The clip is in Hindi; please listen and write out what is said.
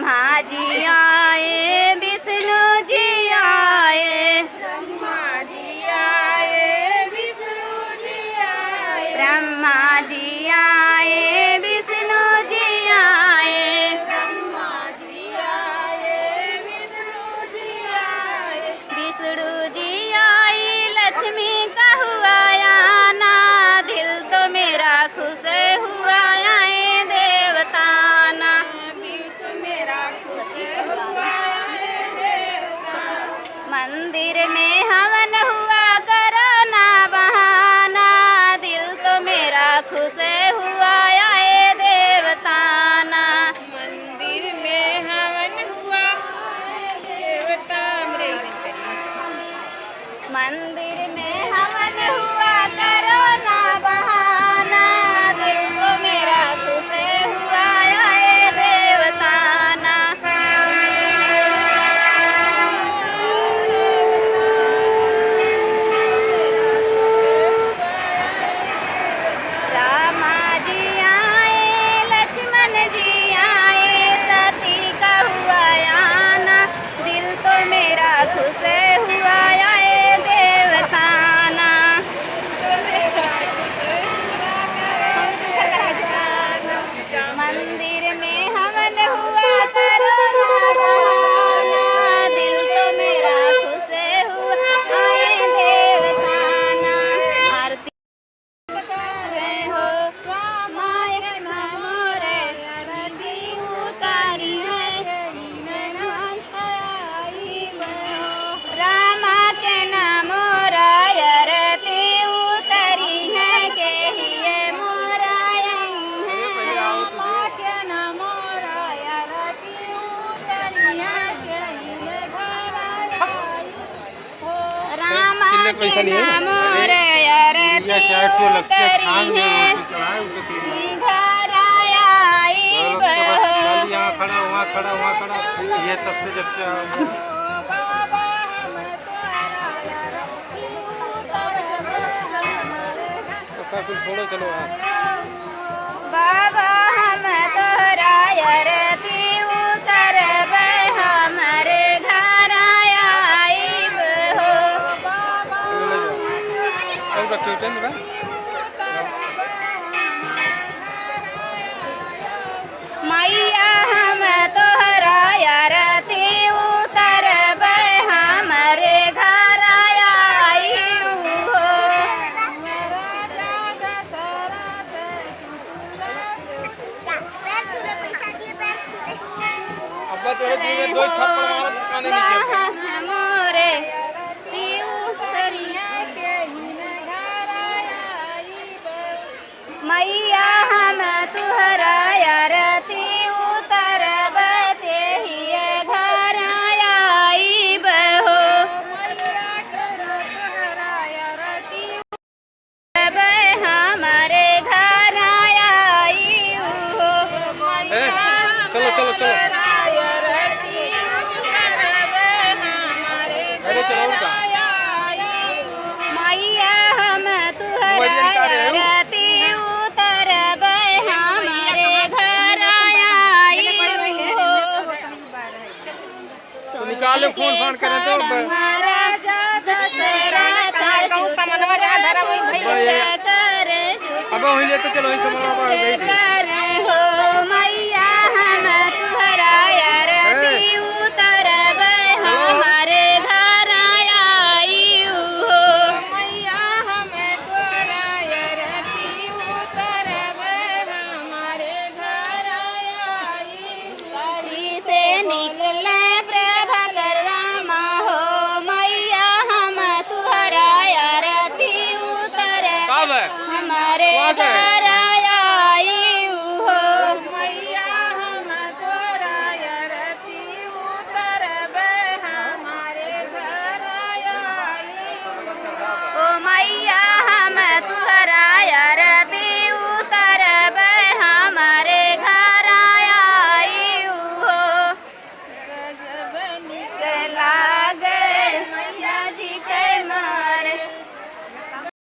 ब्रह्मा जी आए, विष्णु जी आए, ब्रह्मा जी आए, विष्णु जी आए, ब्रह्मा जी आए, विष्णु जी आए, ब्रह्मा जी आए, विष्णु जी आए, विष्णु जी आई, लक्ष्मी का हुआ आना, दिल तो मेरा खुश हुआ आए देवताना। दिल तो मेरा खुश हुआ है देवता। मंदिर में हवन हुआ करो ना बहाना, दिल तो मेरा खुश हुआ आए देवताना। मंदिर में हवन हुआ देवता मेरे। मंदिर में हवन हुआ करो ना बहाना, दिल तो मेरा खुश हुआ आए देवताना। रामा जी आए, लक्ष्मण जी आए, सती का हुआ आना, दिल तो मेरा खुश हुआ आए देवताना। मंदिर में हवन हुआ करो ना बहाना, दिल तो मेरा खुश हुआ आए देवताना। आरती रे हो माया मोरे, आरती उतारी है, रामा के नाम आरती उतरी है, के हिये मोरा के नाम आरती उतरिया के रामा के नाम आरती उतरी है, घर आई बहो। यहाँ खड़ा वहाँ खड़ा वहाँ खड़ा, ये तब से जब से बाबा हम तोरा कुछ छोड़ो चलो बाबा हम तोहरा आरती उतरबै, हमारे घर आइब हो। मैया हम तोहरा आरती उतरबै, हमारे घर आइब हो। अब्बा तेरे दिल में दो थप्पड़ मारा दुकाने नहीं किया मोरे तीऊ करिया के घर मैया हम तुहरा आरती उतरबै, तेहिए घर आइब हो। उतरबै, हमारे घर आइब हो। चलो चलो चलो अरे चलो उनका मैया हम तुहरा आरती उतरबै, हमारे घर आइब हो। तो निकाल ले फोन फोन करें तो महाराजा दशरथ अब वही ले तो चलो वहीं से मना पा गई थी हो। मैया हम तुहरा आरती उतरबै, हमारे घर आइब हो। मैया हम तोरा आरती उतरबै, हमारे घर आइब। करी से निकले प्रभाकरमा हो, मैया हम तुहरा आरती उतरबै, कब है हमारे घर